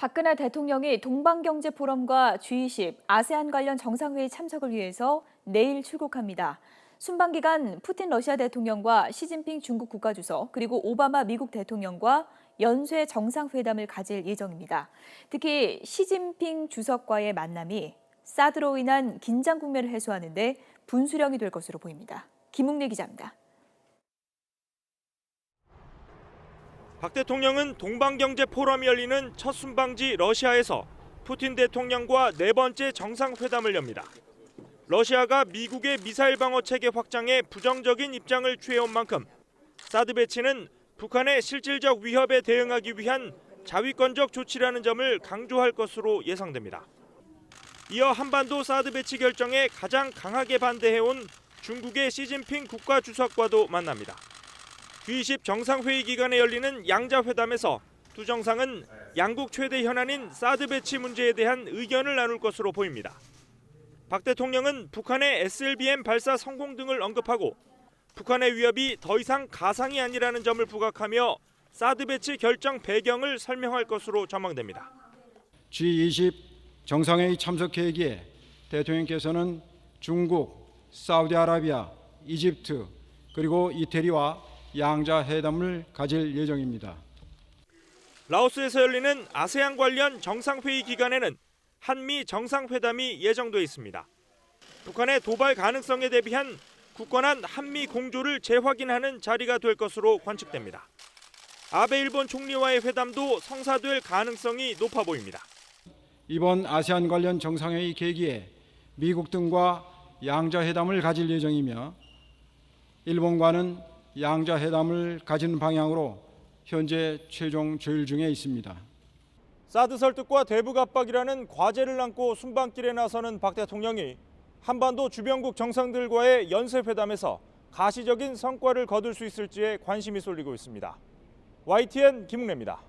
박근혜 대통령이 동방경제포럼과 G20, 아세안 관련 정상회의 참석을 위해서 내일 출국합니다. 순방 기간 푸틴 러시아 대통령과 시진핑 중국 국가주석 그리고 오바마 미국 대통령과 연쇄 정상회담을 가질 예정입니다. 특히 시진핑 주석과의 만남이 사드로 인한 긴장 국면을 해소하는 데 분수령이 될 것으로 보입니다. 김웅래 기자입니다. 박 대통령은 동방경제 포럼이 열리는 첫 순방지 러시아에서 푸틴 대통령과 네 번째 정상회담을 엽니다. 러시아가 미국의 미사일 방어 체계 확장에 부정적인 입장을 취해온 만큼 사드 배치는 북한의 실질적 위협에 대응하기 위한 자위권적 조치라는 점을 강조할 것으로 예상됩니다. 이어 한반도 사드 배치 결정에 가장 강하게 반대해온 중국의 시진핑 국가주석과도 만납니다. G20 정상회의 기간에 열리는 양자회담에서 두 정상은 양국 최대 현안인 사드 배치 문제에 대한 의견을 나눌 것으로 보입니다. 박 대통령은 북한의 SLBM 발사 성공 등을 언급하고 북한의 위협이 더 이상 가상이 아니라는 점을 부각하며 사드 배치 결정 배경을 설명할 것으로 전망됩니다. G20 정상회의 참석 계기에 대통령께서는 중국, 사우디아라비아, 이집트 그리고 이태리와 양자회담을 가질 예정입니다. 라오스에서 열리는 아세안 관련 정상회의 기간에는 한미 정상회담이 예정돼 있습니다. 북한의 도발 가능성에 대비한 굳건한 한미 공조를 재확인하는 자리가 될 것으로 관측됩니다. 아베 일본 총리와의 회담도 성사될 가능성이 높아 보입니다. 이번 아세안 관련 정상회의 계기에 미국 등과 양자회담을 가질 예정이며 일본과는 양자회담을 가지는 방향으로 현재 최종 조율 중에 있습니다. 사드 설득과 대북 압박이라는 과제를 안고 순방길에 나서는 박 대통령이 한반도 주변국 정상들과의 연쇄회담에서 가시적인 성과를 거둘 수 있을지에 관심이 쏠리고 있습니다. YTN 김웅래입니다.